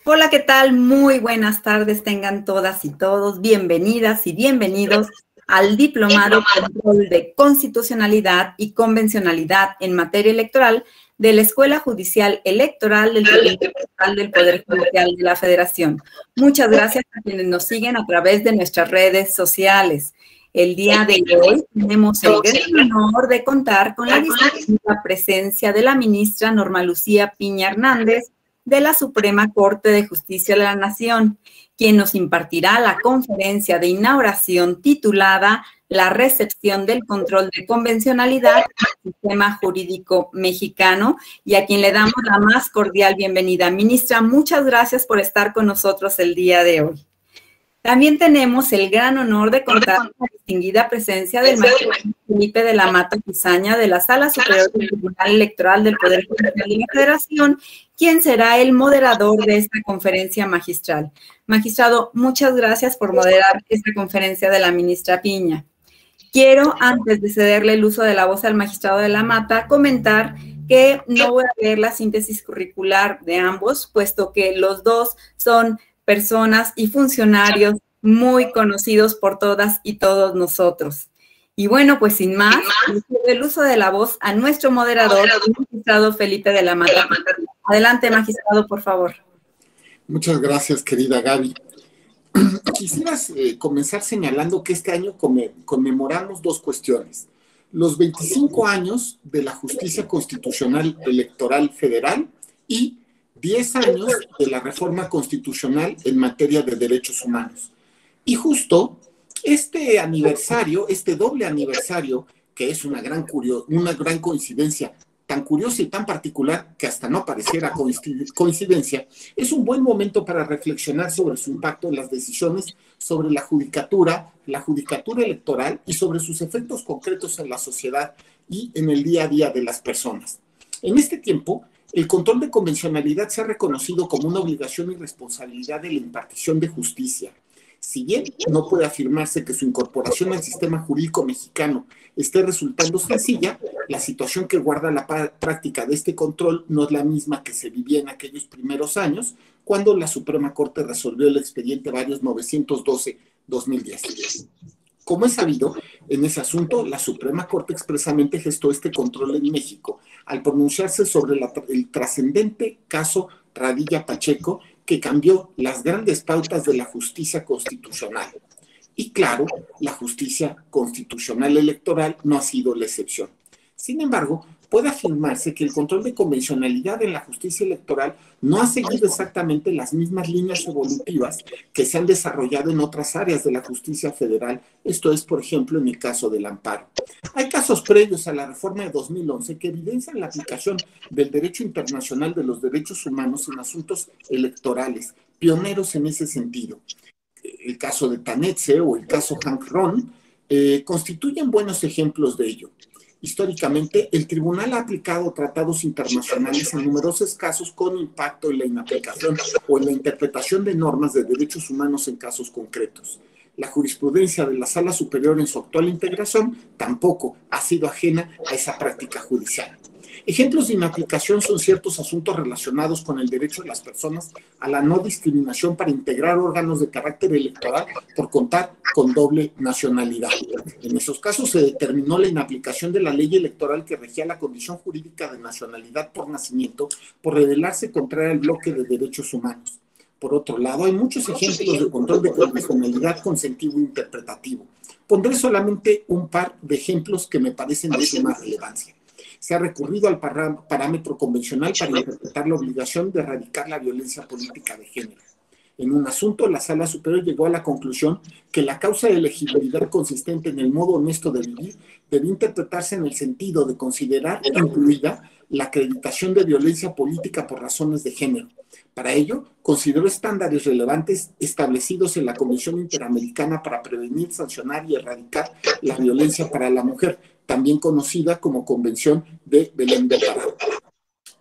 Hola, ¿qué tal? Muy buenas tardes tengan todas y todos. Bienvenidas y bienvenidos al Diplomado Control de Constitucionalidad y Convencionalidad en Materia Electoral de la Escuela Judicial Electoral del Tribunal Electoral del Poder Judicial de la Federación. Muchas gracias a quienes nos siguen a través de nuestras redes sociales. El día de hoy tenemos el gran honor de contar con la distinguida presencia de la ministra Norma Lucía Piña Hernández, de la Suprema Corte de Justicia de la Nación, quien nos impartirá la conferencia de inauguración titulada La recepción del control de convencionalidad del sistema jurídico mexicano, y a quien le damos la más cordial bienvenida. Ministra, muchas gracias por estar con nosotros el día de hoy. También tenemos el gran honor de contar con la distinguida presencia del magistrado Felipe de la Mata Pizaña, de la Sala Superior del Tribunal Electoral del Poder Judicial de la Federación, quien será el moderador de esta conferencia magistral. Magistrado, muchas gracias por moderar esta conferencia de la ministra Piña. Quiero, antes de cederle el uso de la voz al magistrado de la Mata, comentar que no voy a leer la síntesis curricular de ambos, puesto que los dos son personas y funcionarios muy conocidos por todas y todos nosotros. Y bueno, pues sin más, el uso de la voz a nuestro moderador, el magistrado Felipe de la Mata. Adelante, magistrado, por favor. Muchas gracias, querida Gaby. Quisieras comenzar señalando que este año conmemoramos dos cuestiones. Los 25 años de la Justicia Constitucional Electoral Federal y 10 años de la reforma constitucional en materia de derechos humanos. Y justo este aniversario, este doble aniversario, que es una gran coincidencia, tan curiosa y tan particular que hasta no pareciera coincidencia, es un buen momento para reflexionar sobre su impacto en las decisiones sobre la judicatura electoral y sobre sus efectos concretos en la sociedad y en el día a día de las personas. En este tiempo, el control de convencionalidad se ha reconocido como una obligación y responsabilidad de la impartición de justicia. Si bien no puede afirmarse que su incorporación al sistema jurídico mexicano esté resultando sencilla, la situación que guarda la práctica de este control no es la misma que se vivía en aquellos primeros años, cuando la Suprema Corte resolvió el expediente varios 912-2010. Como es sabido, en ese asunto, la Suprema Corte expresamente gestó este control en México al pronunciarse sobre el trascendente caso Radilla Pacheco, que cambió las grandes pautas de la justicia constitucional. Y claro, la justicia constitucional electoral no ha sido la excepción. Sin embargo, puede afirmarse que el control de convencionalidad en la justicia electoral no ha seguido exactamente las mismas líneas evolutivas que se han desarrollado en otras áreas de la justicia federal, esto es, por ejemplo, en el caso del amparo. Hay casos previos a la reforma de 2011 que evidencian la aplicación del derecho internacional de los derechos humanos en asuntos electorales, pioneros en ese sentido. El caso de Tanetse o el caso Hank Ron constituyen buenos ejemplos de ello. Históricamente, el tribunal ha aplicado tratados internacionales en numerosos casos con impacto en la inaplicación o en la interpretación de normas de derechos humanos en casos concretos. La jurisprudencia de la Sala Superior en su actual integración tampoco ha sido ajena a esa práctica judicial. Ejemplos de inaplicación son ciertos asuntos relacionados con el derecho de las personas a la no discriminación para integrar órganos de carácter electoral por contar con doble nacionalidad. En esos casos se determinó la inaplicación de la ley electoral que regía la condición jurídica de nacionalidad por nacimiento por revelarse contraria al bloque de derechos humanos. Por otro lado, hay muchos ejemplos de control de convencionalidad consentivo e interpretativo. Pondré solamente un par de ejemplos que me parecen de suma relevancia. Se ha recurrido al parámetro convencional para interpretar la obligación de erradicar la violencia política de género. En un asunto, la Sala Superior llegó a la conclusión que la causa de elegibilidad consistente en el modo honesto de vivir debe interpretarse en el sentido de considerar incluida la acreditación de violencia política por razones de género. Para ello, consideró estándares relevantes establecidos en la Convención Interamericana para prevenir, sancionar y erradicar la violencia para la mujer, también conocida como Convención de Belém do Pará.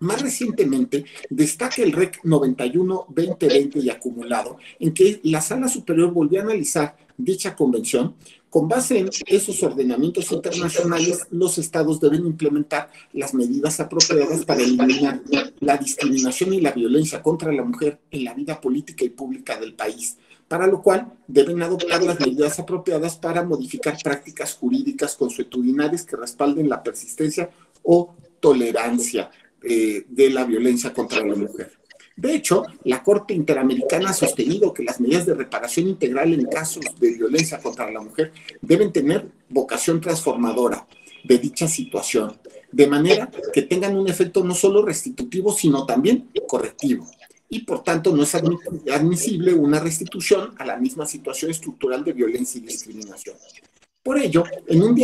Más recientemente, destaca el REC 91-2020 y acumulado, en que la Sala Superior volvió a analizar dicha convención. Con base en esos ordenamientos internacionales, los estados deben implementar las medidas apropiadas para eliminar la discriminación y la violencia contra la mujer en la vida política y pública del país, para lo cual deben adoptar las medidas apropiadas para modificar prácticas jurídicas consuetudinarias que respalden la persistencia o tolerancia de la violencia contra la mujer. De hecho, la Corte Interamericana ha sostenido que las medidas de reparación integral en casos de violencia contra la mujer deben tener vocación transformadora de dicha situación, de manera que tengan un efecto no solo restitutivo, sino también correctivo. Y por tanto no es admisible una restitución a la misma situación estructural de violencia y discriminación. Por ello, en un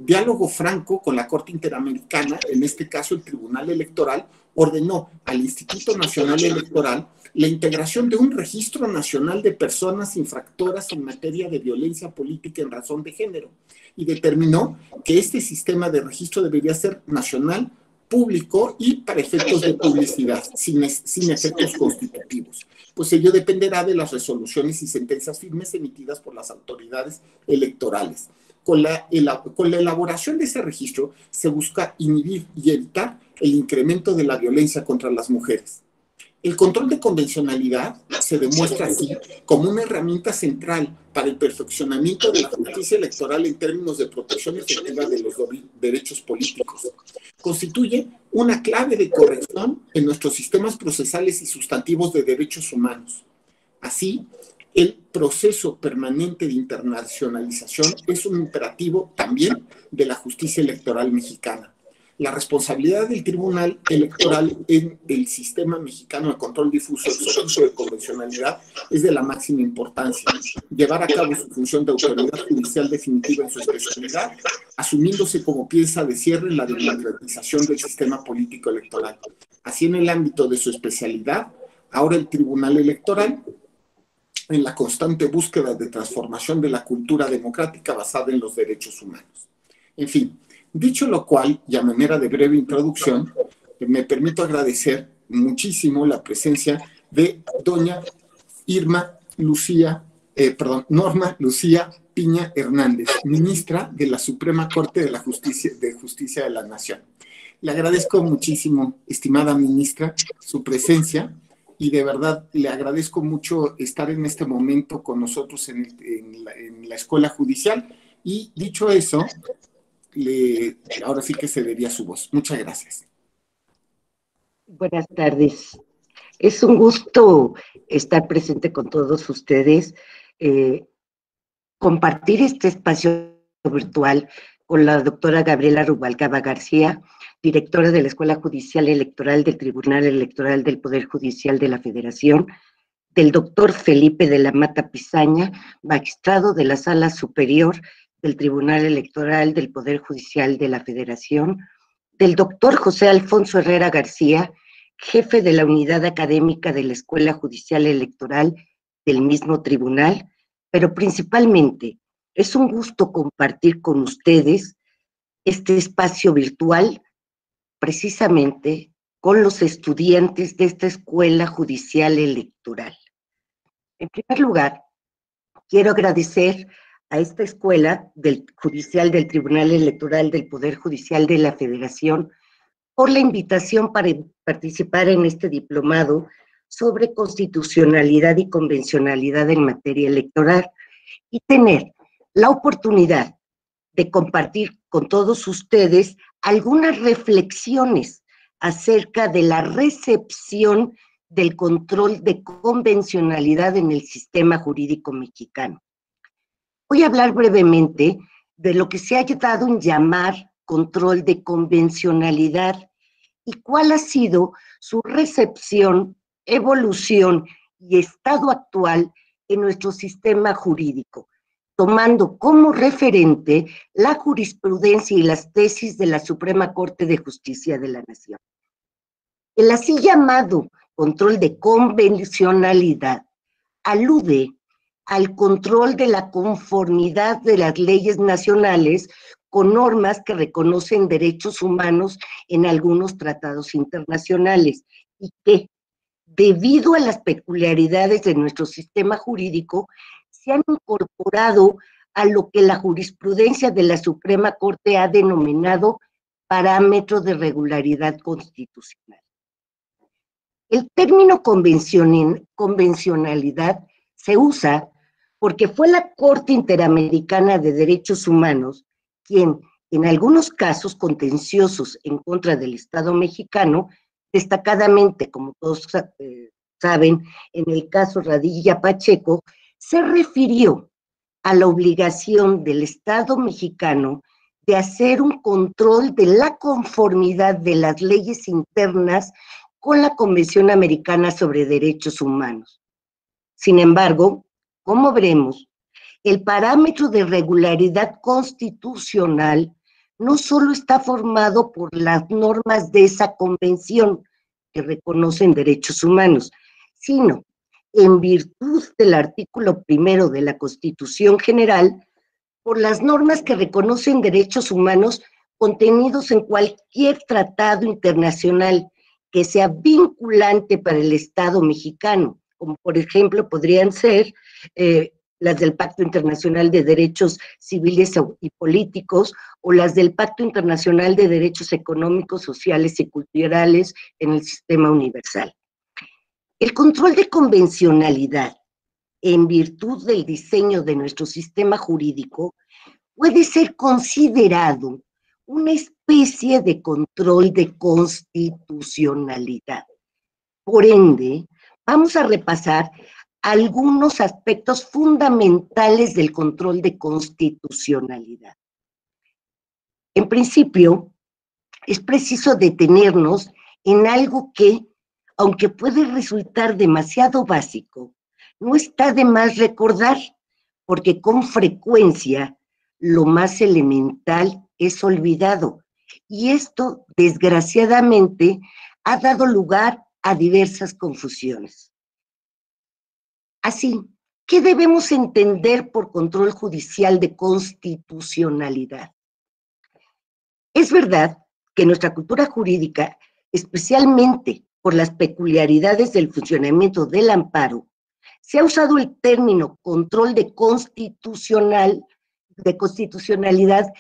diálogo franco con la Corte Interamericana, en este caso el Tribunal Electoral, ordenó al Instituto Nacional Electoral la integración de un registro nacional de personas infractoras en materia de violencia política en razón de género y determinó que este sistema de registro debería ser nacional, público y para efectos de publicidad, sin efectos constitutivos, pues ello dependerá de las resoluciones y sentencias firmes emitidas por las autoridades electorales. Con la elaboración de ese registro se busca inhibir y evitar el incremento de la violencia contra las mujeres. El control de convencionalidad se demuestra así como una herramienta central para el perfeccionamiento de la justicia electoral en términos de protección efectiva de los derechos políticos. Constituye una clave de corrección en nuestros sistemas procesales y sustantivos de derechos humanos. Así, el proceso permanente de internacionalización es un imperativo también de la justicia electoral mexicana. La responsabilidad del Tribunal Electoral en el sistema mexicano de control difuso del uso de convencionalidad es de la máxima importancia. Llevar a cabo su función de autoridad judicial definitiva en su especialidad, asumiéndose como pieza de cierre en la democratización del sistema político electoral. Así, en el ámbito de su especialidad, ahora el Tribunal Electoral, en la constante búsqueda de transformación de la cultura democrática basada en los derechos humanos. En fin, dicho lo cual, y a manera de breve introducción, me permito agradecer muchísimo la presencia de doña Norma Lucía Piña Hernández, ministra de la Suprema Corte de Justicia de la Nación. Le agradezco muchísimo, estimada ministra, su presencia y de verdad le agradezco mucho estar en este momento con nosotros en la Escuela Judicial y dicho eso, ahora sí que cedería su voz. Muchas gracias. Buenas tardes. Es un gusto estar presente con todos ustedes, compartir este espacio virtual con la doctora Gabriela Rubalcaba García, directora de la Escuela Judicial Electoral del Tribunal Electoral del Poder Judicial de la Federación, del doctor Felipe de la Mata Pizaña, magistrado de la Sala Superior del Tribunal Electoral del Poder Judicial de la Federación, del doctor José Alfonso Herrera García, jefe de la Unidad Académica de la Escuela Judicial Electoral del mismo tribunal, pero principalmente es un gusto compartir con ustedes este espacio virtual precisamente con los estudiantes de esta Escuela Judicial Electoral. En primer lugar, quiero agradecer a esta Escuela Judicial del Tribunal Electoral del Poder Judicial de la Federación por la invitación para participar en este diplomado sobre constitucionalidad y convencionalidad en materia electoral y tener la oportunidad de compartir con todos ustedes algunas reflexiones acerca de la recepción del control de convencionalidad en el sistema jurídico mexicano. Voy a hablar brevemente de lo que se ha dado en llamar control de convencionalidad y cuál ha sido su recepción, evolución y estado actual en nuestro sistema jurídico, tomando como referente la jurisprudencia y las tesis de la Suprema Corte de Justicia de la Nación. El así llamado control de convencionalidad alude al control de la conformidad de las leyes nacionales con normas que reconocen derechos humanos en algunos tratados internacionales y que, debido a las peculiaridades de nuestro sistema jurídico, se han incorporado a lo que la jurisprudencia de la Suprema Corte ha denominado parámetro de regularidad constitucional. El término convencionalidad se usa porque fue la Corte Interamericana de Derechos Humanos quien, en algunos casos contenciosos en contra del Estado mexicano, destacadamente, como todos saben, en el caso Radilla Pacheco, se refirió a la obligación del Estado mexicano de hacer un control de la conformidad de las leyes internas con la Convención Americana sobre Derechos Humanos. Sin embargo, como veremos, el parámetro de regularidad constitucional no solo está formado por las normas de esa convención que reconocen derechos humanos, sino, en virtud del artículo 1 de la Constitución General, por las normas que reconocen derechos humanos contenidos en cualquier tratado internacional que sea vinculante para el Estado mexicano, como por ejemplo podrían ser las del Pacto Internacional de Derechos Civiles y Políticos o las del Pacto Internacional de Derechos Económicos, Sociales y Culturales en el Sistema Universal. El control de convencionalidad, en virtud del diseño de nuestro sistema jurídico, puede ser considerado una especie de control de constitucionalidad. Por ende, vamos a repasar algunos aspectos fundamentales del control de constitucionalidad. En principio, es preciso detenernos en algo que, aunque puede resultar demasiado básico, no está de más recordar, porque con frecuencia lo más elemental es olvidado, y esto, desgraciadamente, ha dado lugar a diversas confusiones. Así, ¿qué debemos entender por control judicial de constitucionalidad? Es verdad que nuestra cultura jurídica, especialmente por las peculiaridades del funcionamiento del amparo, se ha usado el término control de constitucionalidad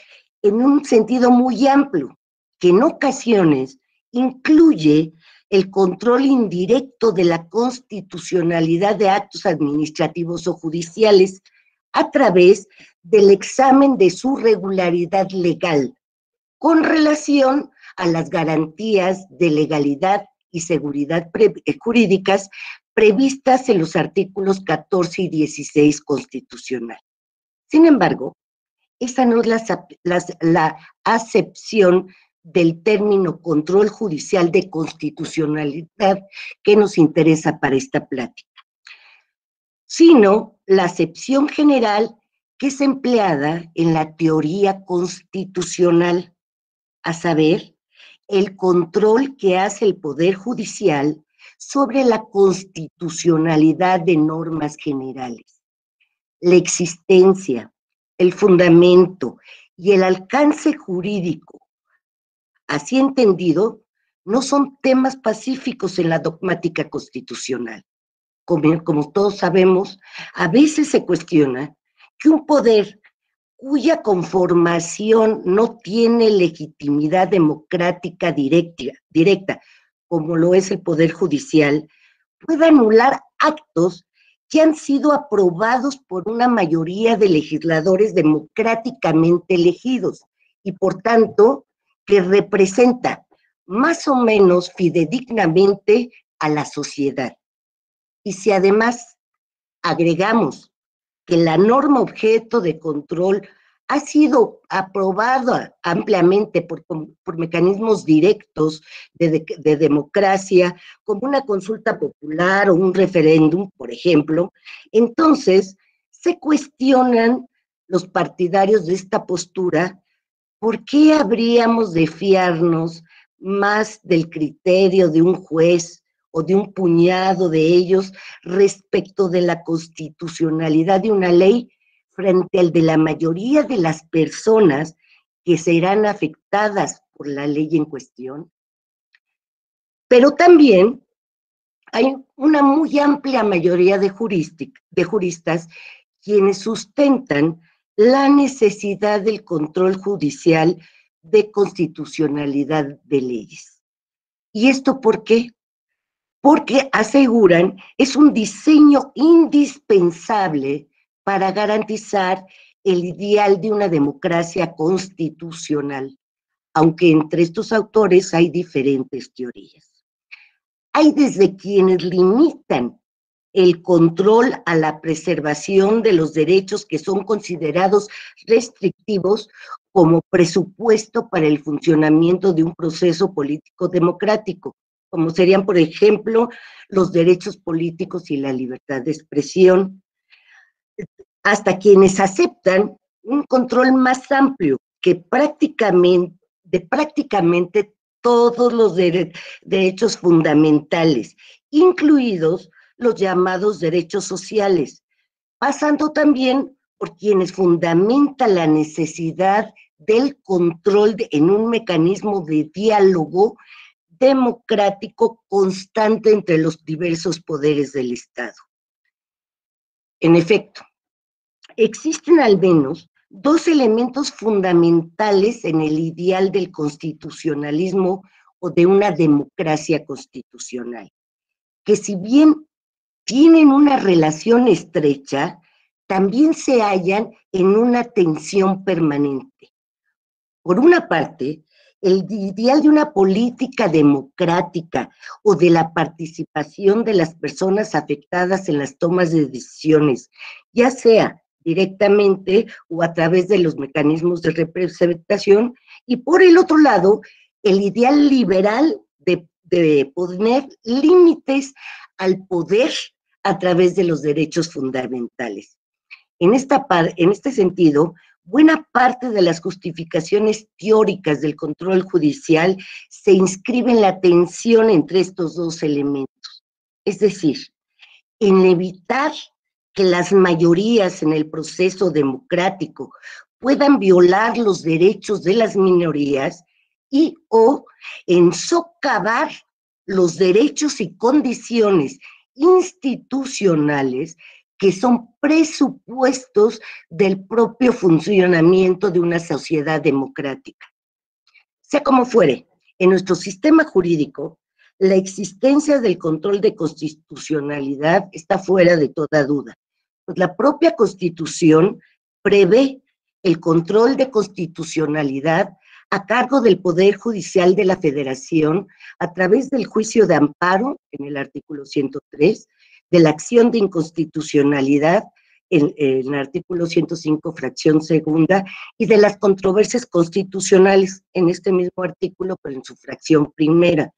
en un sentido muy amplio, que en ocasiones incluye el control indirecto de la constitucionalidad de actos administrativos o judiciales a través del examen de su regularidad legal, con relación a las garantías de legalidad y seguridad jurídicas previstas en los artículos 14 y 16 constitucional. Sin embargo, esa no es la acepción del término control judicial de constitucionalidad que nos interesa para esta plática, sino la acepción general que es empleada en la teoría constitucional, a saber, el control que hace el Poder Judicial sobre la constitucionalidad de normas generales. La existencia, el fundamento y el alcance jurídico, así entendido, no son temas pacíficos en la dogmática constitucional. Como todos sabemos, a veces se cuestiona que un poder cuya conformación no tiene legitimidad democrática directa, como lo es el Poder Judicial, pueda anular actos que han sido aprobados por una mayoría de legisladores democráticamente elegidos y, por tanto, que representa más o menos fidedignamente a la sociedad. Y si además agregamos que la norma objeto de control ha sido aprobada ampliamente por mecanismos directos de democracia, como una consulta popular o un referéndum, por ejemplo, entonces se cuestionan los partidarios de esta postura, ¿por qué habríamos de fiarnos más del criterio de un juez o de un puñado de ellos respecto de la constitucionalidad de una ley frente al de la mayoría de las personas que serán afectadas por la ley en cuestión, pero también hay una muy amplia mayoría de juristas quienes sustentan la necesidad del control judicial de constitucionalidad de leyes. ¿Y esto por qué? Porque aseguran es un diseño indispensable para garantizar el ideal de una democracia constitucional, aunque entre estos autores hay diferentes teorías. Hay desde quienes limitan el control a la preservación de los derechos que son considerados restrictivos como presupuesto para el funcionamiento de un proceso político democrático, como serían, por ejemplo, los derechos políticos y la libertad de expresión, hasta quienes aceptan un control más amplio que prácticamente todos los derechos fundamentales, incluidos los llamados derechos sociales, pasando también por quienes fundamentan la necesidad del control en un mecanismo de diálogo democrático constante entre los diversos poderes del Estado. En efecto, existen al menos dos elementos fundamentales en el ideal del constitucionalismo o de una democracia constitucional, que si bien tienen una relación estrecha, también se hallan en una tensión permanente. Por una parte, el ideal de una política democrática o de la participación de las personas afectadas en las tomas de decisiones, ya sea directamente o a través de los mecanismos de representación, y por el otro lado, el ideal liberal de poner límites al poder a través de los derechos fundamentales. En este sentido, buena parte de las justificaciones teóricas del control judicial se inscribe en la tensión entre estos dos elementos, es decir, en evitar que las mayorías en el proceso democrático puedan violar los derechos de las minorías y o en socavar los derechos y condiciones institucionales que son presupuestos del propio funcionamiento de una sociedad democrática. Sea como fuere, en nuestro sistema jurídico, la existencia del control de constitucionalidad está fuera de toda duda, pues la propia Constitución prevé el control de constitucionalidad a cargo del Poder Judicial de la Federación a través del juicio de amparo, en el artículo 103, de la acción de inconstitucionalidad, en el artículo 105, fracción segunda, y de las controversias constitucionales, en este mismo artículo, pero en su fracción primera.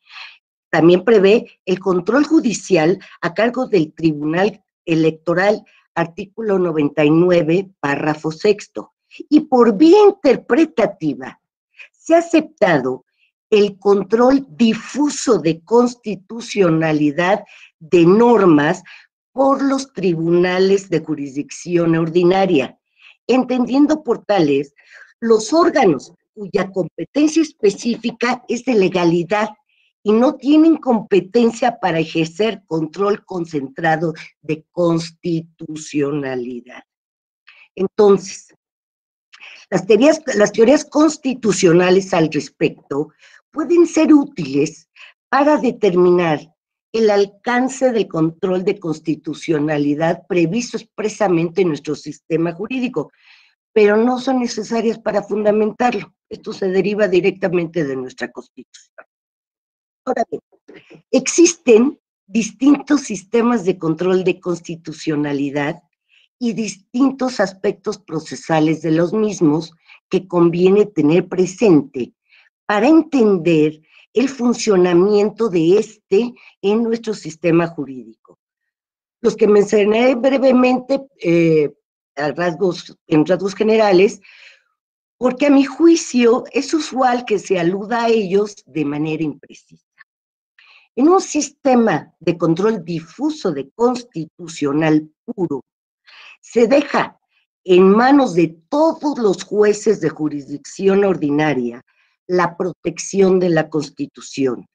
También prevé el control judicial a cargo del Tribunal Electoral, artículo 99, párrafo sexto. Y por vía interpretativa, se ha aceptado el control difuso de constitucionalidad de normas por los tribunales de jurisdicción ordinaria, entendiendo por tales los órganos cuya competencia específica es de legalidad y no tienen competencia para ejercer control concentrado de constitucionalidad. Entonces, las teorías constitucionales al respecto pueden ser útiles para determinar el alcance del control de constitucionalidad previsto expresamente en nuestro sistema jurídico, pero no son necesarias para fundamentarlo. Esto se deriva directamente de nuestra Constitución. Ahora bien, existen distintos sistemas de control de constitucionalidad y distintos aspectos procesales de los mismos que conviene tener presente para entender el funcionamiento de este en nuestro sistema jurídico. Los que mencioné brevemente en rasgos generales, porque a mi juicio es usual que se aluda a ellos de manera imprecisa. En un sistema de control difuso de constitucional puro, se deja en manos de todos los jueces de jurisdicción ordinaria la protección de la Constitución,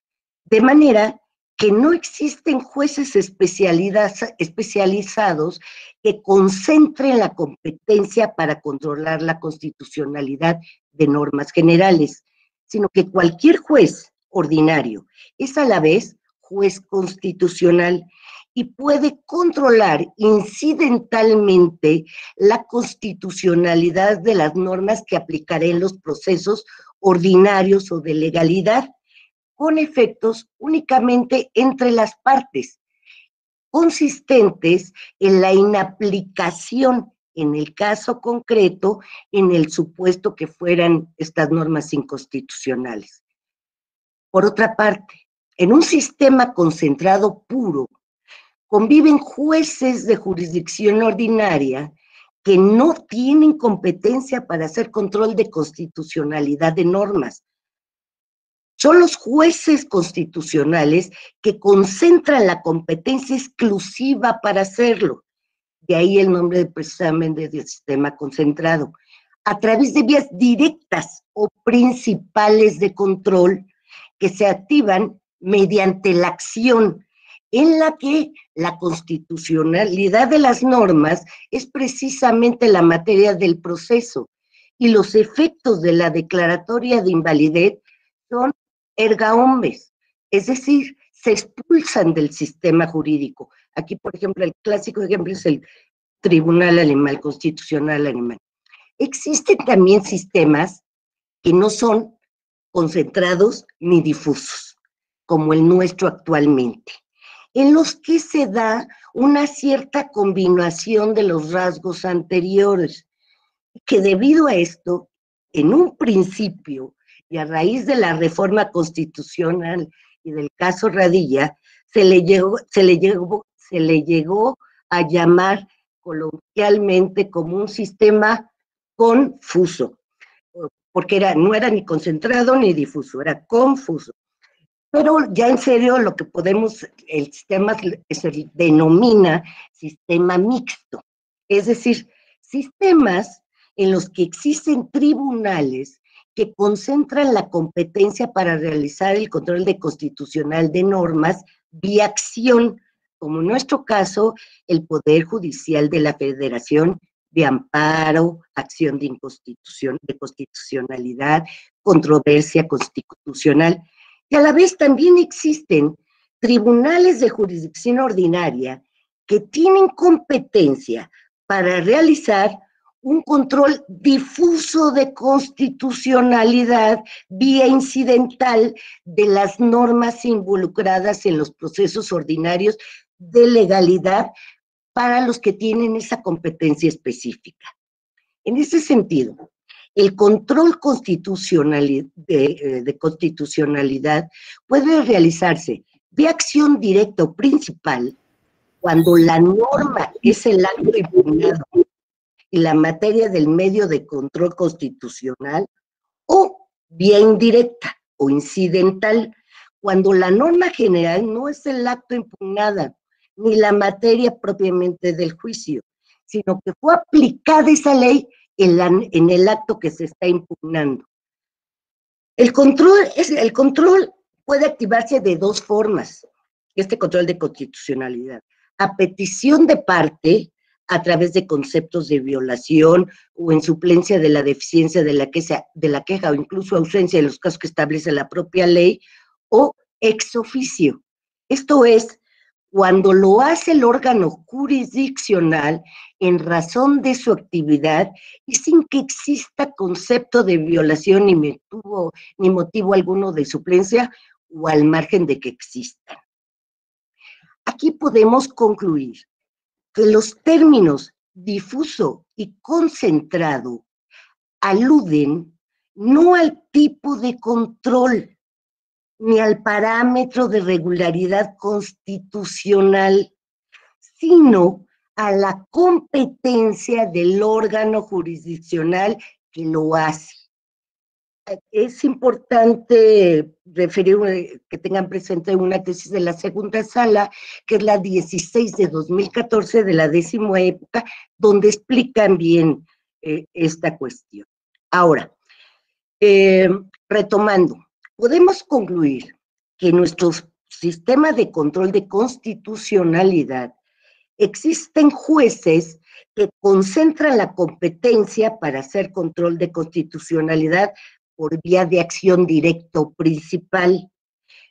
de manera que no existen jueces especializados que concentren la competencia para controlar la constitucionalidad de normas generales, sino que cualquier juez ordinario es a la vez juez constitucional y puede controlar incidentalmente la constitucionalidad de las normas que aplicará en los procesos ordinarios o de legalidad, con efectos únicamente entre las partes, consistentes en la inaplicación, en el caso concreto, en el supuesto que fueran estas normas inconstitucionales. Por otra parte, en un sistema concentrado puro, conviven jueces de jurisdicción ordinaria que no tienen competencia para hacer control de constitucionalidad de normas. Son los jueces constitucionales que concentran la competencia exclusiva para hacerlo. De ahí el nombre precisamente del sistema concentrado. A través de vías directas o principales de control que se activan mediante la acción en la que la constitucionalidad de las normas es precisamente la materia del proceso y los efectos de la declaratoria de invalidez son erga omnes, es decir, se expulsan del sistema jurídico. Aquí, por ejemplo, el clásico ejemplo es el Tribunal Alemán, Constitucional Alemán. Existen también sistemas que no son concentrados ni difusos, como el nuestro actualmente, en los que se da una cierta combinación de los rasgos anteriores, que debido a esto, en un principio, y a raíz de la reforma constitucional y del caso Radilla, se le llegó a llamar coloquialmente como un sistema confuso, porque no era ni concentrado ni difuso, era confuso. Pero ya en serio, lo que el sistema se denomina sistema mixto, es decir, sistemas en los que existen tribunales que concentran la competencia para realizar el control de constitucional de normas vía acción, como en nuestro caso, el Poder Judicial de la Federación de amparo, acción de constitucionalidad, controversia constitucional. Y a la vez también existen tribunales de jurisdicción ordinaria que tienen competencia para realizar un control difuso de constitucionalidad vía incidental de las normas involucradas en los procesos ordinarios de legalidad para los que tienen esa competencia específica. En ese sentido, el control de constitucionalidad puede realizarse de acción directa o principal cuando la norma es el acto impugnado y la materia del medio de control constitucional, o vía indirecta o incidental, cuando la norma general no es el acto impugnada ni la materia propiamente del juicio, sino que fue aplicada esa ley en el acto que se está impugnando. El control puede activarse de dos formas, este control de constitucionalidad: a petición de parte, a través de conceptos de violación o en suplencia de la deficiencia de la queja o incluso ausencia de los casos que establece la propia ley, o ex oficio. Esto es, cuando lo hace el órgano jurisdiccional en razón de su actividad y sin que exista concepto de violación ni motivo alguno de suplencia o al margen de que existan. Aquí podemos concluir que los términos difuso y concentrado aluden no al tipo de control ni al parámetro de regularidad constitucional, sino a la competencia del órgano jurisdiccional que lo hace. Es importante referir que tengan presente una tesis de la segunda sala, que es la 16 de 2014 de la 10ª época, donde explican bien esta cuestión. Ahora, retomando, podemos concluir que nuestro sistema de control de constitucionalidad existen jueces que concentran la competencia para hacer control de constitucionalidad por vía de acción directa o principal.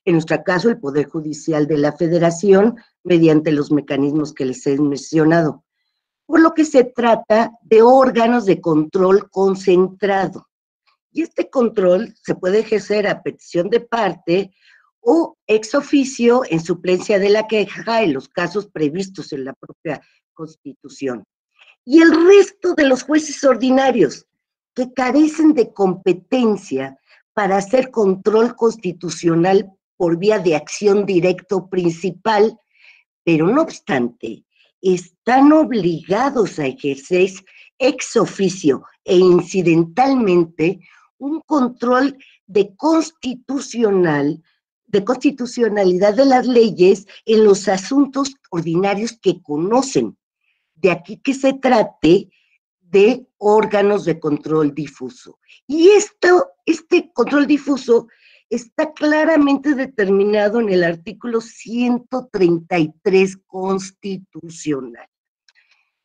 En nuestro caso, el Poder Judicial de la Federación, mediante los mecanismos que les he mencionado. Por lo que se trata de órganos de control concentrado. Y este control se puede ejercer a petición de parte o ex oficio en suplencia de la queja en los casos previstos en la propia Constitución. Y el resto de los jueces ordinarios que carecen de competencia para hacer control constitucional por vía de acción directa o principal, pero no obstante, están obligados a ejercer ex oficio e incidentalmente un control de constitucionalidad de las leyes en los asuntos ordinarios que conocen. De aquí que se trate de órganos de control difuso. Y este control difuso está claramente determinado en el artículo 133 constitucional.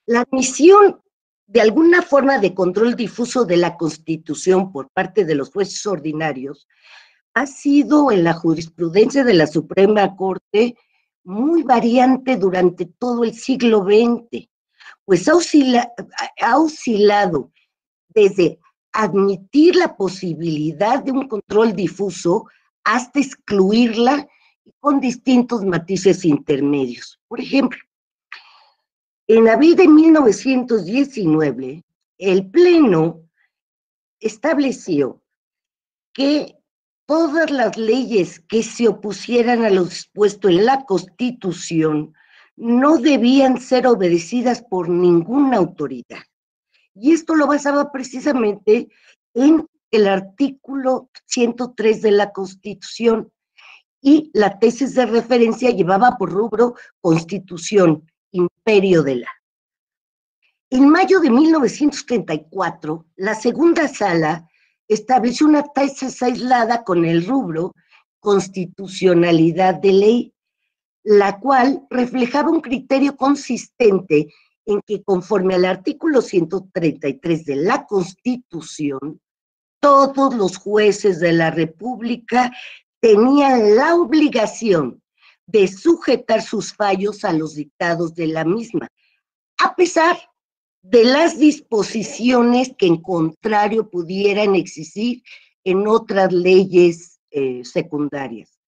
La admisión de alguna forma de control difuso de la Constitución por parte de los jueces ordinarios ha sido en la jurisprudencia de la Suprema Corte muy variante durante todo el siglo XX, pues ha oscilado desde admitir la posibilidad de un control difuso hasta excluirla con distintos matices intermedios. Por ejemplo, en abril de 1919, el Pleno estableció que todas las leyes que se opusieran a lo dispuesto en la Constitución no debían ser obedecidas por ninguna autoridad. Y esto lo basaba precisamente en el artículo 103 de la Constitución, y la tesis de referencia llevaba por rubro Constitución, imperio de la. En mayo de 1934, la segunda sala estableció una tesis aislada con el rubro Constitucionalidad de ley, la cual reflejaba un criterio consistente en que, conforme al artículo 133 de la Constitución, todos los jueces de la República tenían la obligación de sujetar sus fallos a los dictados de la misma, a pesar de las disposiciones que en contrario pudieran existir en otras leyes secundarias.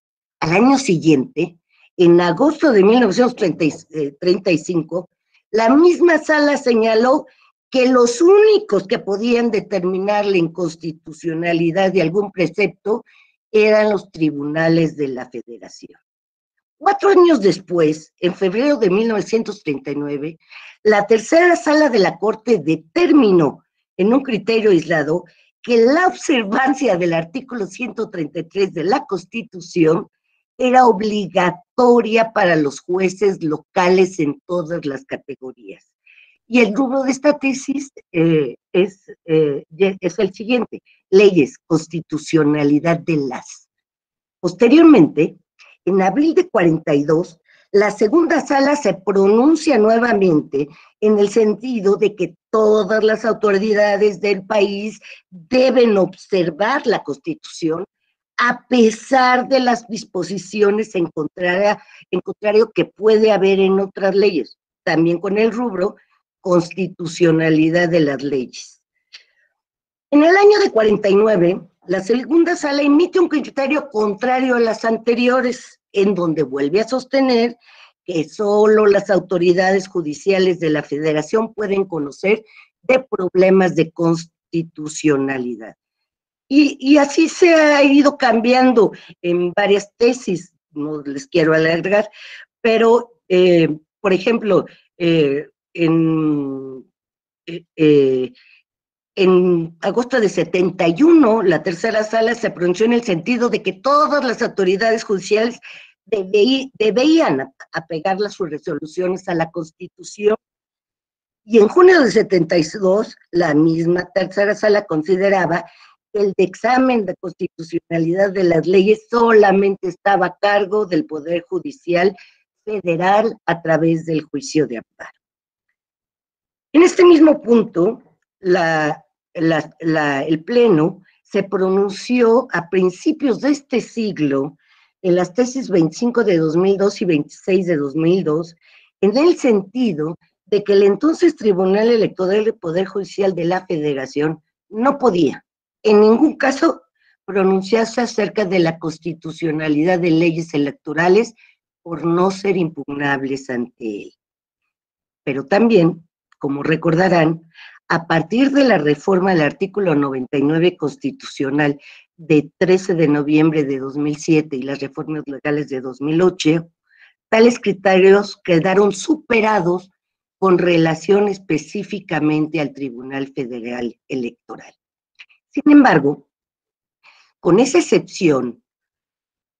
Al año siguiente, en agosto de 1935, la misma sala señaló que los únicos que podían determinar la inconstitucionalidad de algún precepto eran los tribunales de la Federación. 4 años después, en febrero de 1939, la tercera sala de la Corte determinó, en un criterio aislado, que la observancia del artículo 133 de la Constitución era obligatoria para los jueces locales en todas las categorías. Y el rubro de esta tesis es el siguiente: leyes, constitucionalidad de las. Posteriormente, en abril de 42, la segunda sala se pronuncia nuevamente en el sentido de que todas las autoridades del país deben observar la Constitución a pesar de las disposiciones en contrario que puede haber en otras leyes, también con el rubro constitucionalidad de las leyes. En el año de 49, la segunda sala emite un criterio contrario a las anteriores, en donde vuelve a sostener que solo las autoridades judiciales de la Federación pueden conocer de problemas de constitucionalidad. Y así se ha ido cambiando en varias tesis, no les quiero alargar, pero, por ejemplo, en agosto de 71, la tercera sala se pronunció en el sentido de que todas las autoridades judiciales debían apegar sus resoluciones a la Constitución. Y en junio de 72, la misma tercera sala consideraba que el examen de constitucionalidad de las leyes solamente estaba a cargo del Poder Judicial Federal a través del juicio de amparo. En este mismo punto, el Pleno se pronunció a principios de este siglo, en las tesis 25 de 2002 y 26 de 2002, en el sentido de que el entonces Tribunal Electoral del Poder Judicial de la Federación no podía, en ningún caso, pronunciarse acerca de la constitucionalidad de leyes electorales por no ser impugnables ante él. Pero también, como recordarán, a partir de la reforma del artículo 99 constitucional de 13 de noviembre de 2007 y las reformas legales de 2008, tales criterios quedaron superados con relación específicamente al Tribunal Federal Electoral. Sin embargo, con esa excepción,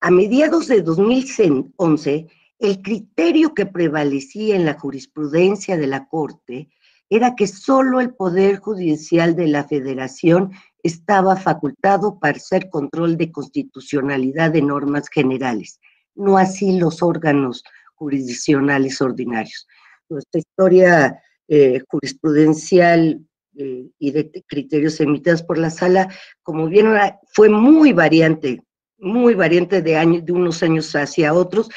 a mediados de 2011, el criterio que prevalecía en la jurisprudencia de la Corte era que solo el Poder Judicial de la Federación estaba facultado para hacer control de constitucionalidad de normas generales, no así los órganos jurisdiccionales ordinarios. Nuestra historia jurisprudencial y de criterios emitidos por la sala, como vieron, fue muy variante de unos años hacia otros,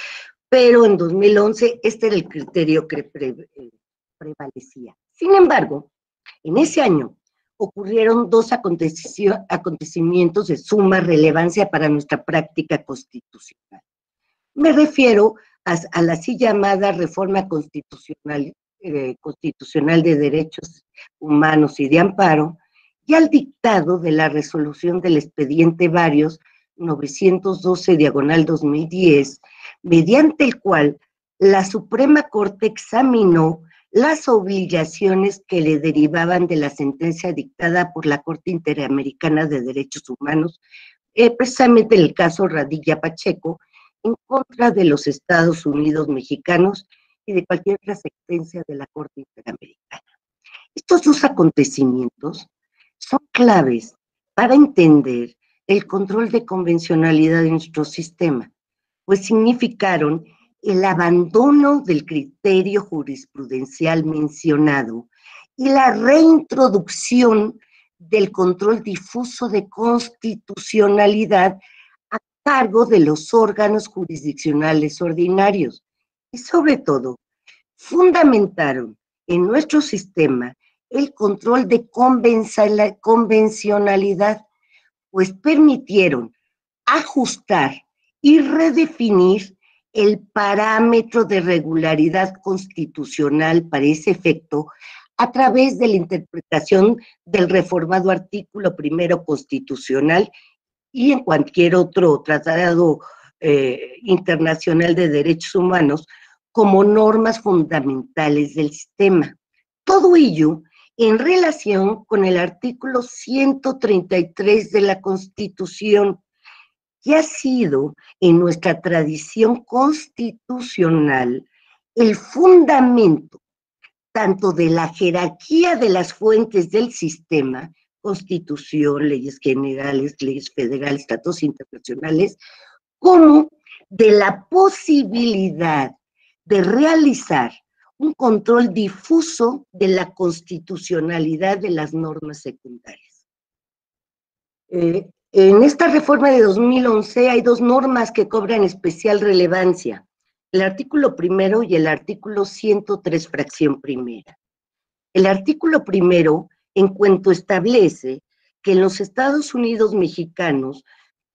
pero en 2011 este era el criterio que prevalecía. Sin embargo, en ese año ocurrieron dos acontecimientos de suma relevancia para nuestra práctica constitucional. Me refiero a la así llamada reforma constitucional de derechos humanos y de amparo, y al dictado de la resolución del expediente varios 912/2010, mediante el cual la Suprema Corte examinó las obligaciones que le derivaban de la sentencia dictada por la Corte Interamericana de Derechos Humanos, precisamente en el caso Radilla Pacheco, en contra de los Estados Unidos mexicanos y de cualquier otra sentencia de la Corte Interamericana. Estos dos acontecimientos son claves para entender el control de convencionalidad de nuestro sistema, pues significaron el abandono del criterio jurisprudencial mencionado y la reintroducción del control difuso de constitucionalidad a cargo de los órganos jurisdiccionales ordinarios y, sobre todo, fundamentaron en nuestro sistema el control de convencionalidad, pues permitieron ajustar y redefinir el parámetro de regularidad constitucional para ese efecto a través de la interpretación del reformado artículo primero constitucional y en cualquier otro tratado internacional de derechos humanos como normas fundamentales del sistema. Todo ello en relación con el artículo 133 de la Constitución, que ha sido en nuestra tradición constitucional el fundamento tanto de la jerarquía de las fuentes del sistema, Constitución, leyes generales, leyes federales, tratados internacionales, como de la posibilidad de realizar un control difuso de la constitucionalidad de las normas secundarias. En esta reforma de 2011 hay dos normas que cobran especial relevancia, el artículo primero y el artículo 103, fracción primera. El artículo primero, en cuanto establece que en los Estados Unidos mexicanos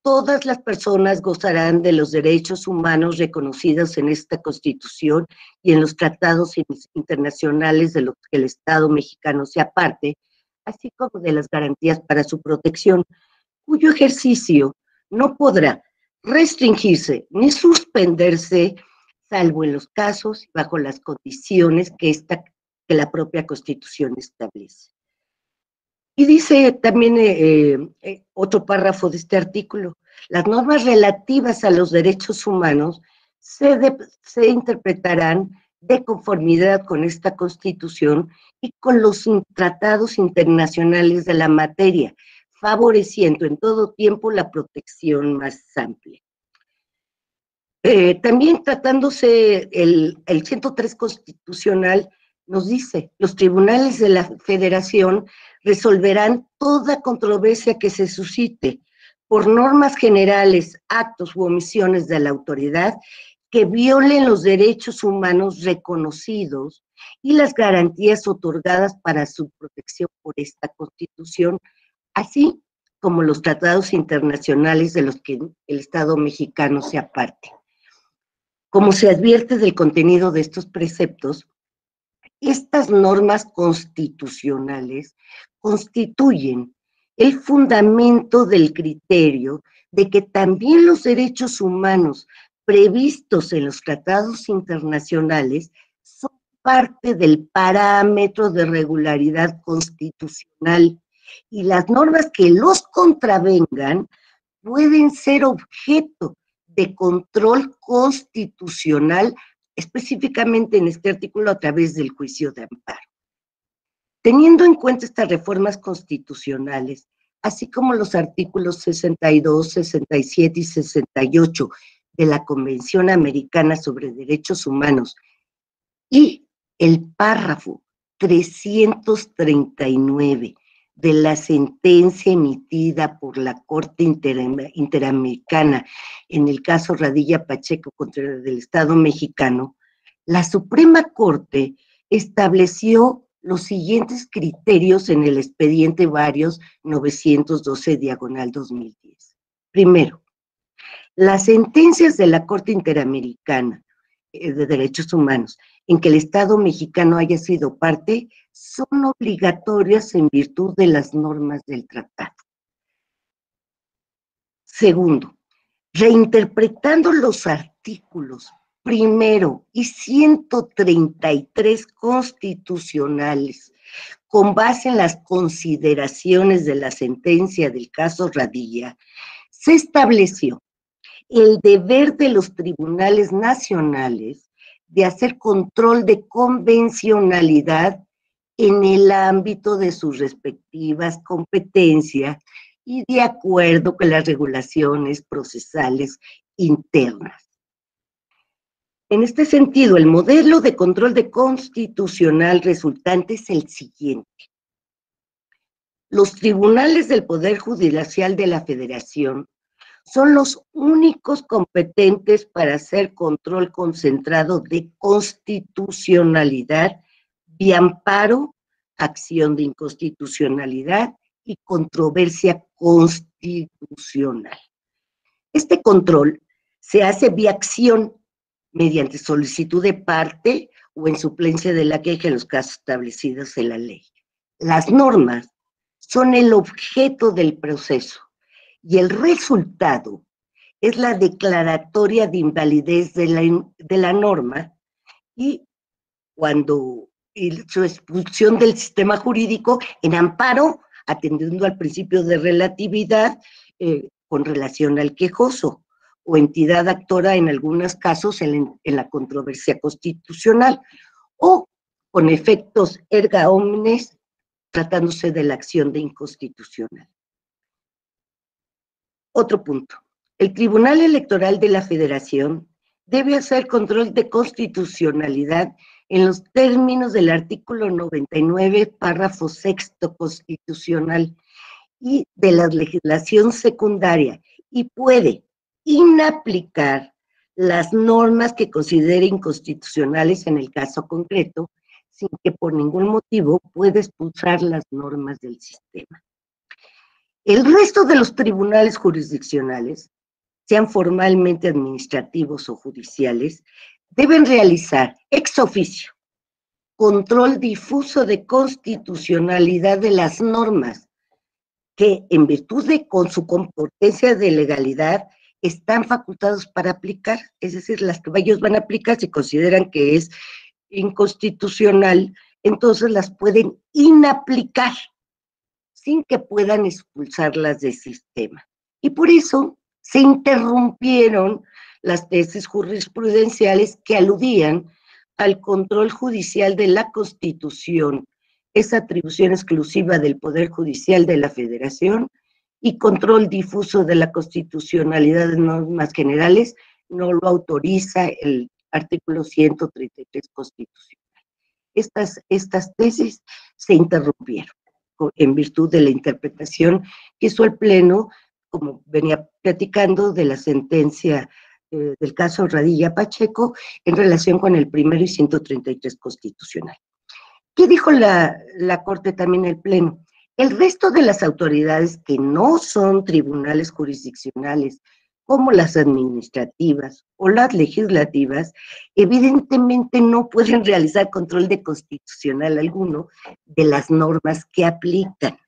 todas las personas gozarán de los derechos humanos reconocidos en esta Constitución y en los tratados internacionales de los que el Estado mexicano sea parte, así como de las garantías para su protección, cuyo ejercicio no podrá restringirse ni suspenderse, salvo en los casos y bajo las condiciones que la propia Constitución establece. Y dice también otro párrafo de este artículo, las normas relativas a los derechos humanos se interpretarán de conformidad con esta Constitución y con los tratados internacionales de la materia, favoreciendo en todo tiempo la protección más amplia. También tratándose el 103 constitucional, nos dice, los tribunales de la Federación resolverán toda controversia que se suscite por normas generales, actos u omisiones de la autoridad que violen los derechos humanos reconocidos y las garantías otorgadas para su protección por esta Constitución, así como los tratados internacionales de los que el Estado mexicano sea parte. Como se advierte del contenido de estos preceptos, estas normas constitucionales constituyen el fundamento del criterio de que también los derechos humanos previstos en los tratados internacionales son parte del parámetro de regularidad constitucional y las normas que los contravengan pueden ser objeto de control constitucional, específicamente en este artículo a través del juicio de amparo. Teniendo en cuenta estas reformas constitucionales, así como los artículos 62, 67 y 68 de la Convención Americana sobre Derechos Humanos y el párrafo 339 de la sentencia emitida por la Corte Interamericana en el caso Radilla Pacheco contra el Estado mexicano, la Suprema Corte estableció los siguientes criterios en el expediente Varios 912/2010. Primero, las sentencias de la Corte Interamericana de Derechos Humanos en que el Estado mexicano haya sido parte son obligatorias en virtud de las normas del tratado. Segundo, reinterpretando los artículos 1 y 133 constitucionales con base en las consideraciones de la sentencia del caso Radilla, se estableció el deber de los tribunales nacionales de hacer control de convencionalidad en el ámbito de sus respectivas competencias y de acuerdo con las regulaciones procesales internas. En este sentido, el modelo de control de constitucional resultante es el siguiente. Los tribunales del Poder Judicial de la Federación son los únicos competentes para hacer control concentrado de constitucionalidad, de amparo, acción de inconstitucionalidad y controversia constitucional. Este control se hace vía acción mediante solicitud de parte o en suplencia de la queja en los casos establecidos en la ley. Las normas son el objeto del proceso y el resultado es la declaratoria de invalidez de la norma y su expulsión del sistema jurídico en amparo, atendiendo al principio de relatividad con relación al quejoso, o entidad actora en algunos casos en la controversia constitucional, o con efectos erga omnes, tratándose de la acción de inconstitucional. Otro punto. El Tribunal Electoral de la Federación debe hacer control de constitucionalidad en los términos del artículo 99, párrafo 6 constitucional y de la legislación secundaria y puede inaplicar las normas que considere inconstitucionales en el caso concreto, sin que por ningún motivo pueda expulsar las normas del sistema. El resto de los tribunales jurisdiccionales, sean formalmente administrativos o judiciales, deben realizar ex oficio control difuso de constitucionalidad de las normas que en virtud de con su competencia de legalidad están facultados para aplicar, es decir, las que ellos van a aplicar si consideran que es inconstitucional, entonces las pueden inaplicar, sin que puedan expulsarlas del sistema. Y por eso se interrumpieron las tesis jurisprudenciales que aludían al control judicial de la Constitución, esa atribución exclusiva del Poder Judicial de la Federación, y control difuso de la constitucionalidad de normas generales, no lo autoriza el artículo 133 constitucional. Estas tesis se interrumpieron en virtud de la interpretación que hizo el Pleno, como venía platicando, de la sentencia del caso Radilla Pacheco en relación con el primero y 133 constitucional. ¿Qué dijo la Corte también en el Pleno? El resto de las autoridades que no son tribunales jurisdiccionales, como las administrativas o las legislativas, evidentemente no pueden realizar control de constitucional alguno de las normas que aplican,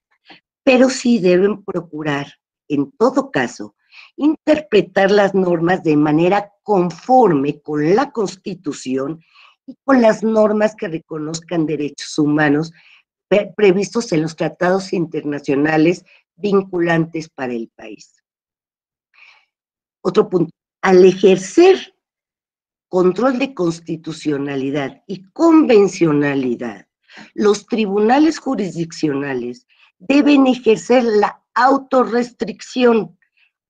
pero sí deben procurar, en todo caso, interpretar las normas de manera conforme con la Constitución y con las normas que reconozcan derechos humanos previstos en los tratados internacionales vinculantes para el país. Otro punto, al ejercer control de constitucionalidad y convencionalidad, los tribunales jurisdiccionales deben ejercer la autorrestricción,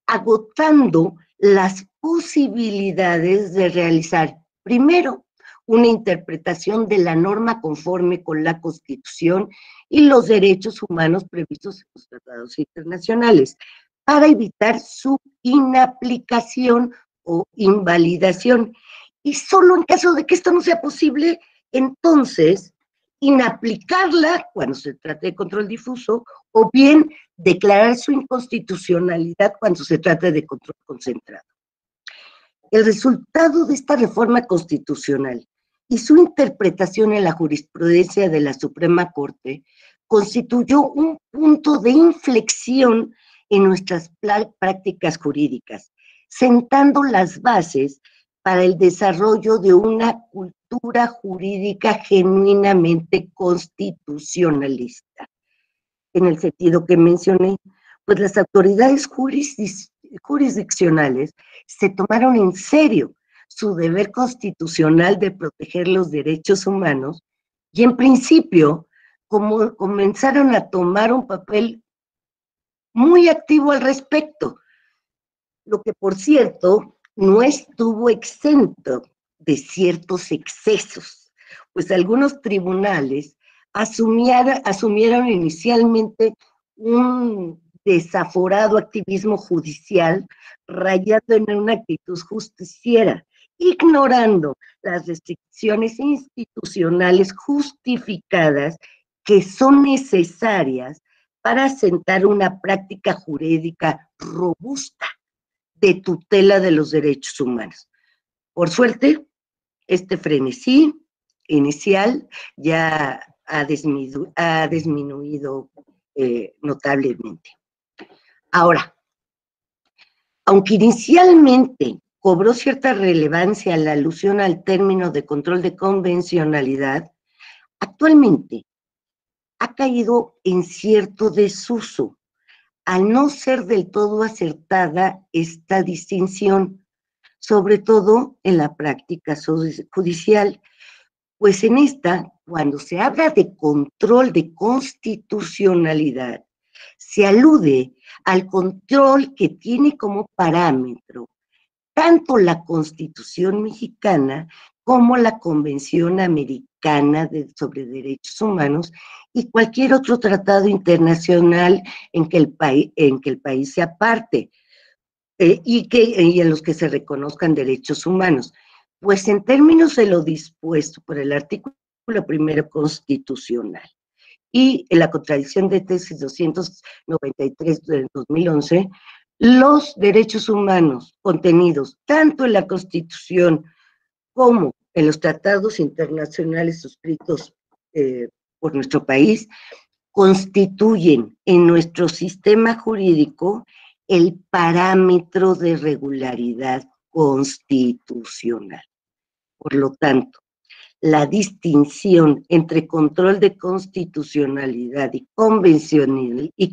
agotando las posibilidades de realizar, primero, una interpretación de la norma conforme con la Constitución y los derechos humanos previstos en los tratados internacionales, para evitar su inaplicación o invalidación. Y solo en caso de que esto no sea posible, entonces, inaplicarla cuando se trate de control difuso, o bien declarar su inconstitucionalidad cuando se trate de control concentrado. El resultado de esta reforma constitucional y su interpretación en la jurisprudencia de la Suprema Corte constituyó un punto de inflexión en nuestras prácticas jurídicas, sentando las bases para el desarrollo de una cultura jurídica genuinamente constitucionalista. En el sentido que mencioné, pues las autoridades jurisdiccionales se tomaron en serio su deber constitucional de proteger los derechos humanos y en principio comenzaron a tomar un papel muy activo al respecto, lo que por cierto no estuvo exento de ciertos excesos, pues algunos tribunales asumieron inicialmente un desaforado activismo judicial, rayando en una actitud justiciera, ignorando las restricciones institucionales justificadas que son necesarias para asentar una práctica jurídica robusta de tutela de los derechos humanos. Por suerte, este frenesí inicial ya ha disminuido notablemente. Ahora, aunque inicialmente cobró cierta relevancia la alusión al término de control de convencionalidad, actualmente ha caído en cierto desuso, al no ser del todo acertada esta distinción, sobre todo en la práctica judicial, pues en esta, cuando se habla de control de constitucionalidad, se alude al control que tiene como parámetro tanto la Constitución mexicana como la Convención Americana sobre Derechos Humanos y cualquier otro tratado internacional en que el país sea parte y en los que se reconozcan derechos humanos. Pues en términos de lo dispuesto por el artículo primero constitucional y en la contradicción de tesis 293 del 2011, los derechos humanos contenidos tanto en la Constitución como en los tratados internacionales suscritos por nuestro país, constituyen en nuestro sistema jurídico el parámetro de regularidad constitucional. Por lo tanto, la distinción entre control de constitucionalidad y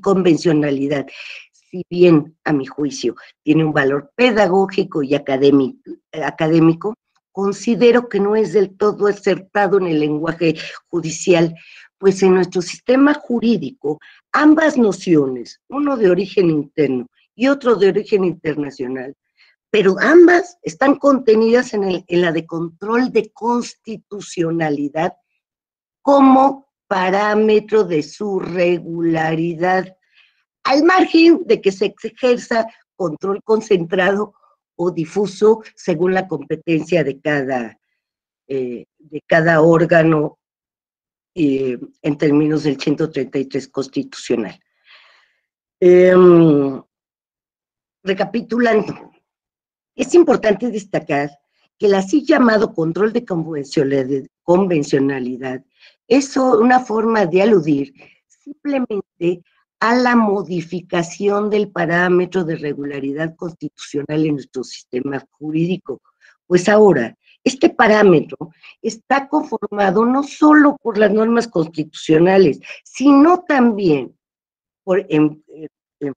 convencionalidad, si bien, a mi juicio, tiene un valor pedagógico y académico, considero que no es del todo acertado en el lenguaje judicial, pues en nuestro sistema jurídico, ambas nociones, uno de origen interno y otro de origen internacional, pero ambas están contenidas en la de control de constitucionalidad como parámetro de su regularidad, al margen de que se ejerza control concentrado o difuso según la competencia de cada órgano en términos del 133 constitucional. Recapitulando, es importante destacar que el así llamado control de convencionalidad es una forma de aludir simplemente a la modificación del parámetro de regularidad constitucional en nuestro sistema jurídico, pues ahora este parámetro está conformado no solo por las normas constitucionales, sino también en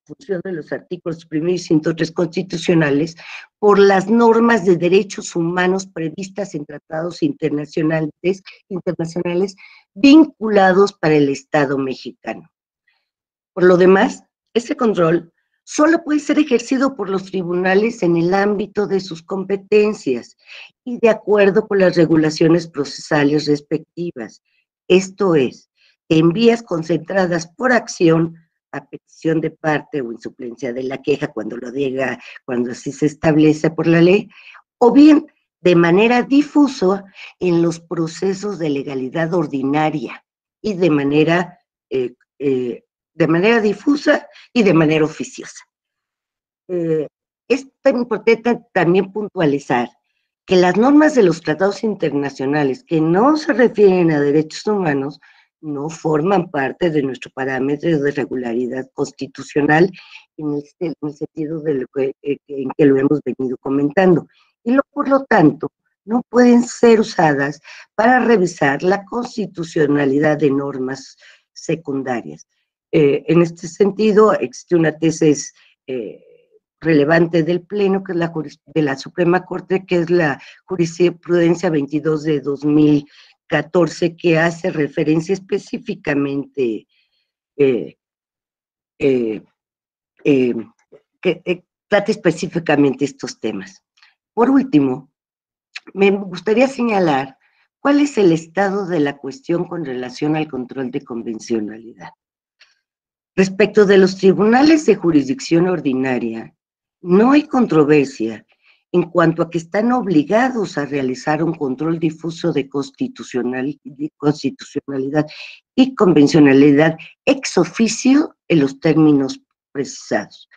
función de los artículos 1 y 103 constitucionales, por las normas de derechos humanos previstas en tratados internacionales vinculados para el Estado mexicano. Por lo demás, ese control solo puede ser ejercido por los tribunales en el ámbito de sus competencias y de acuerdo con las regulaciones procesales respectivas, esto es, en vías concentradas por acción a petición de parte o en suplencia de la queja cuando así se establece por la ley, o bien de manera difusa en los procesos de legalidad ordinaria y de manera difusa y de manera oficiosa. Es tan importante también puntualizar que las normas de los tratados internacionales que no se refieren a derechos humanos no forman parte de nuestro parámetro de regularidad constitucional en el sentido de en que lo hemos venido comentando. Y por lo tanto, no pueden ser usadas para revisar la constitucionalidad de normas secundarias. En este sentido, existe una tesis relevante del Pleno, que es de la Suprema Corte, que es la Jurisprudencia 22 de 2014, que hace referencia específicamente, que trata específicamente estos temas. Por último, me gustaría señalar cuál es el estado de la cuestión con relación al control de convencionalidad. Respecto de los tribunales de jurisdicción ordinaria, no hay controversia en cuanto a que están obligados a realizar un control difuso de constitucionalidad y convencionalidad ex oficio en los términos precisados.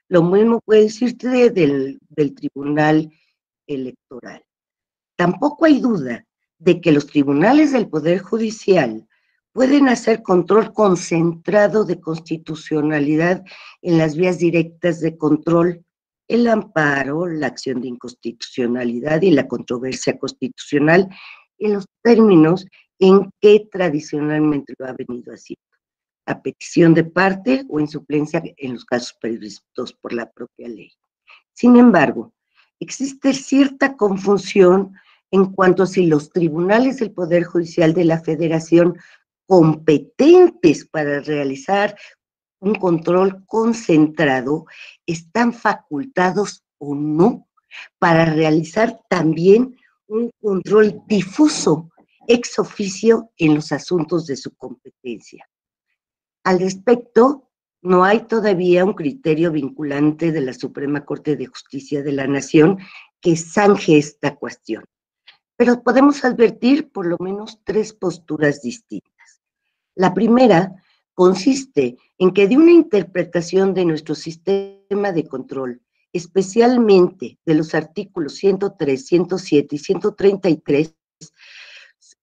Lo mismo puede decirse del Tribunal Electoral. Tampoco hay duda de que los tribunales del Poder Judicial pueden hacer control concentrado de constitucionalidad en las vías directas de control, el amparo, la acción de inconstitucionalidad y la controversia constitucional en los términos en que tradicionalmente lo ha venido haciendo, a petición de parte o en suplencia en los casos previstos por la propia ley. Sin embargo, existe cierta confusión en cuanto a si los tribunales del Poder Judicial de la Federación competentes para realizar un control concentrado están facultados o no para realizar también un control difuso ex oficio en los asuntos de su competencia. Al respecto, no hay todavía un criterio vinculante de la Suprema Corte de Justicia de la Nación que zanje esta cuestión, pero podemos advertir por lo menos tres posturas distintas. La primera consiste en que de una interpretación de nuestro sistema de control, especialmente de los artículos 103, 107 y 133,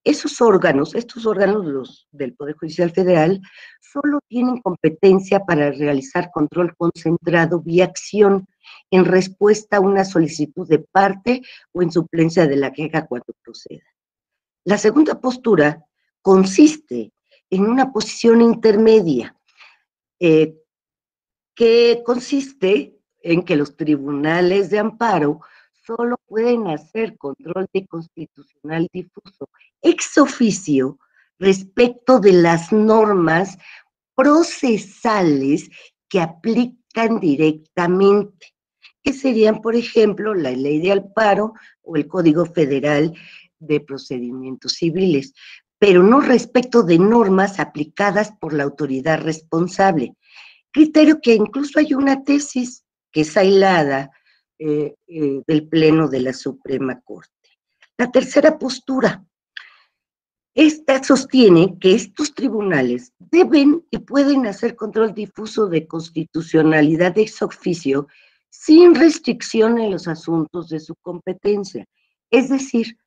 estos órganos los del Poder Judicial Federal, solo tienen competencia para realizar control concentrado vía acción en respuesta a una solicitud de parte o en suplencia de la queja cuando proceda. La segunda postura consiste en una posición intermedia, que consiste en que los tribunales de amparo solo pueden hacer control de constitucional difuso ex oficio respecto de las normas procesales que aplican directamente, que serían, por ejemplo, la ley de amparo o el Código Federal de Procedimientos Civiles, pero no respecto de normas aplicadas por la autoridad responsable. Criterio que incluso hay una tesis que es aislada del Pleno de la Suprema Corte. La tercera postura, esta sostiene que estos tribunales deben y pueden hacer control difuso de constitucionalidad ex oficio sin restricción en los asuntos de su competencia. Es decir,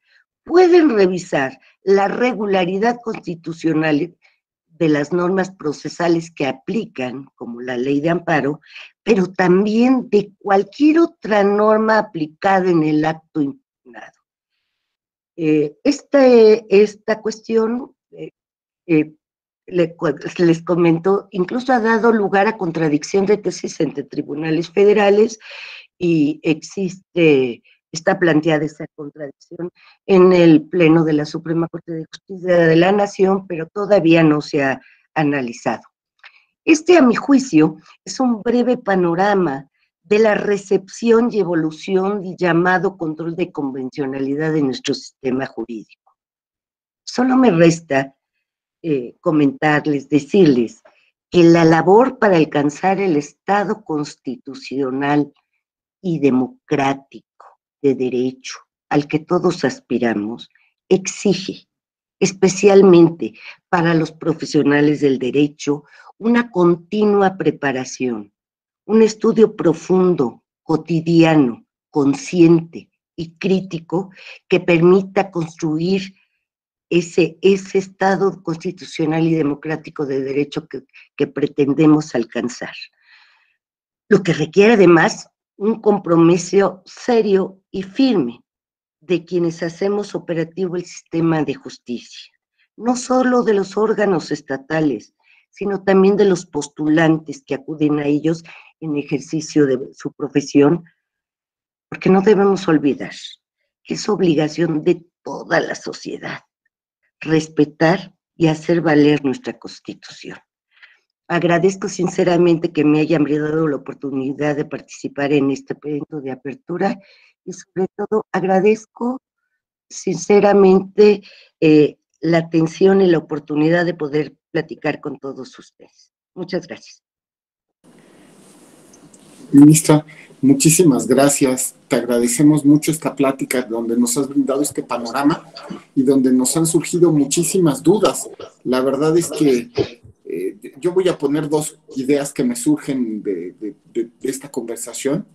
pueden revisar la regularidad constitucional de las normas procesales que aplican, como la ley de amparo, pero también de cualquier otra norma aplicada en el acto impugnado. Esta cuestión, les comento, incluso ha dado lugar a contradicción de tesis entre tribunales federales y está planteada esa contradicción en el Pleno de la Suprema Corte de Justicia de la Nación, pero todavía no se ha analizado. A mi juicio, es un breve panorama de la recepción y evolución y llamado control de convencionalidad de nuestro sistema jurídico. Solo me resta comentarles, decirles que la labor para alcanzar el Estado constitucional y democrático de derecho al que todos aspiramos exige, especialmente para los profesionales del derecho, una continua preparación, un estudio profundo, cotidiano, consciente y crítico que permita construir ese Estado constitucional y democrático de derecho que pretendemos alcanzar. Lo que requiere además un compromiso serio y firme de quienes hacemos operativo el sistema de justicia, no solo de los órganos estatales, sino también de los postulantes que acuden a ellos en ejercicio de su profesión, porque no debemos olvidar que es obligación de toda la sociedad respetar y hacer valer nuestra Constitución. Agradezco sinceramente que me hayan brindado la oportunidad de participar en este evento de apertura y sobre todo agradezco sinceramente la atención y la oportunidad de poder platicar con todos ustedes. Muchas gracias. Ministra, muchísimas gracias. Te agradecemos mucho esta plática donde nos has brindado este panorama y donde nos han surgido muchísimas dudas. La verdad es que yo voy a poner dos ideas que me surgen de esta conversación.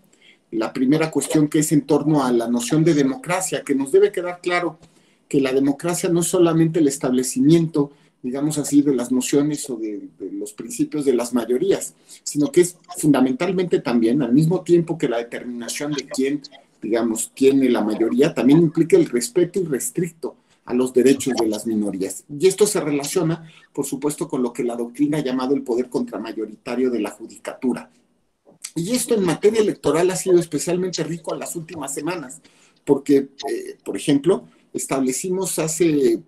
La primera cuestión, que es en torno a la noción de democracia, que nos debe quedar claro que la democracia no es solamente el establecimiento, digamos así, de las nociones o de los principios de las mayorías, sino que es fundamentalmente también, al mismo tiempo que la determinación de quién, digamos, tiene la mayoría, también implica el respeto irrestricto a los derechos de las minorías. Y esto se relaciona, por supuesto, con lo que la doctrina ha llamado el poder contramayoritario de la judicatura. Y esto en materia electoral ha sido especialmente rico en las últimas semanas, porque, por ejemplo, establecimos hace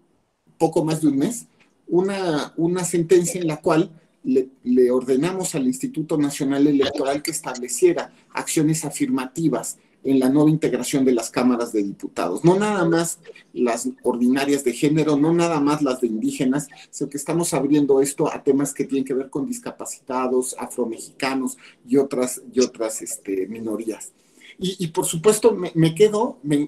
poco más de un mes una sentencia en la cual le ordenamos al Instituto Nacional Electoral que estableciera acciones afirmativas en la nueva integración de las cámaras de diputados. No nada más las ordinarias de género, no nada más las de indígenas, sino que estamos abriendo esto a temas que tienen que ver con discapacitados, afromexicanos y otras minorías. Y por supuesto me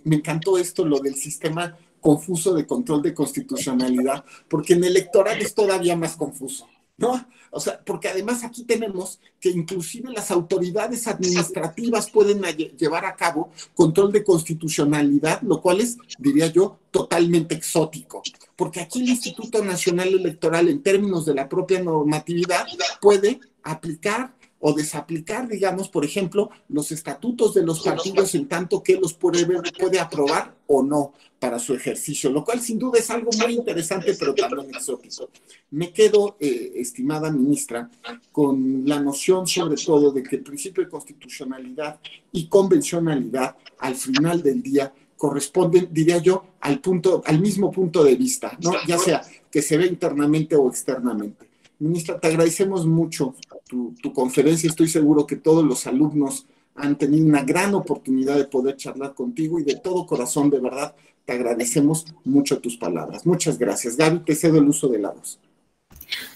encantó esto, lo del sistema confuso de control de constitucionalidad, porque en electoral es todavía más confuso, ¿no? O sea, porque además aquí tenemos que inclusive las autoridades administrativas pueden llevar a cabo control de constitucionalidad, lo cual es, diría yo, totalmente exótico, porque aquí el Instituto Nacional Electoral, en términos de la propia normatividad, puede aplicar o desaplicar, digamos, por ejemplo, los estatutos de los partidos en tanto que los puede aprobar o no para su ejercicio, lo cual sin duda es algo muy interesante, pero también exótico. Me quedo, estimada ministra, con la noción sobre todo de que el principio de constitucionalidad y convencionalidad al final del día corresponden, diría yo, al mismo punto de vista, ¿no? Ya sea que se ve internamente o externamente. Ministra, te agradecemos mucho tu conferencia. Estoy seguro que todos los alumnos han tenido una gran oportunidad de poder charlar contigo y de todo corazón, de verdad, te agradecemos mucho tus palabras. Muchas gracias. Gaby, te cedo el uso de la voz.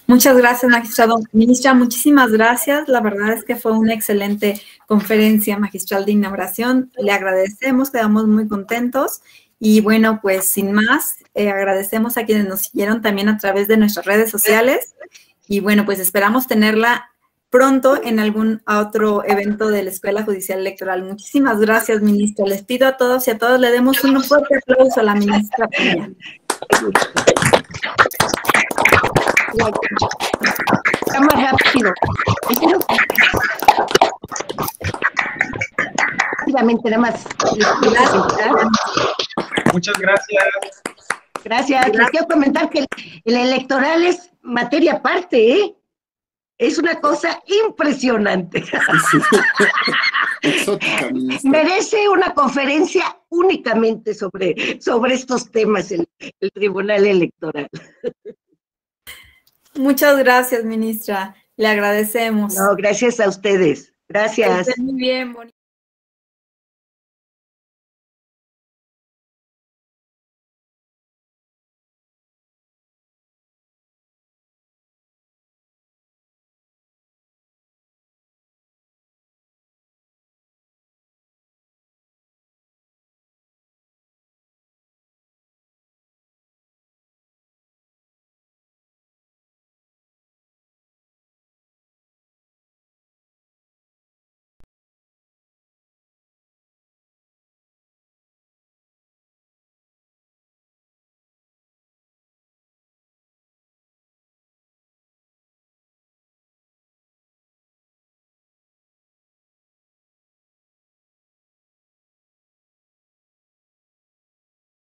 Muchas gracias, magistrado. Ministra, muchísimas gracias. La verdad es que fue una excelente conferencia magistral de inauguración. Le agradecemos, quedamos muy contentos. Y bueno, pues sin más, agradecemos a quienes nos siguieron también a través de nuestras redes sociales. Y bueno, pues esperamos tenerla pronto en algún otro evento de la Escuela Judicial Electoral. Muchísimas gracias, ministra. Les pido a todos y a todas le demos un fuerte aplauso a la ministra Peña. Está más rápido. Rápidamente, nada más. Muchas gracias. Gracias. Les quiero comentar que el electoral es materia aparte, ¿eh? Es una cosa impresionante. Sí. Exótica, ministra. Merece una conferencia únicamente sobre estos temas el Tribunal Electoral. Muchas gracias, ministra. Le agradecemos. No, gracias a ustedes. Gracias. Muy bien, bonito.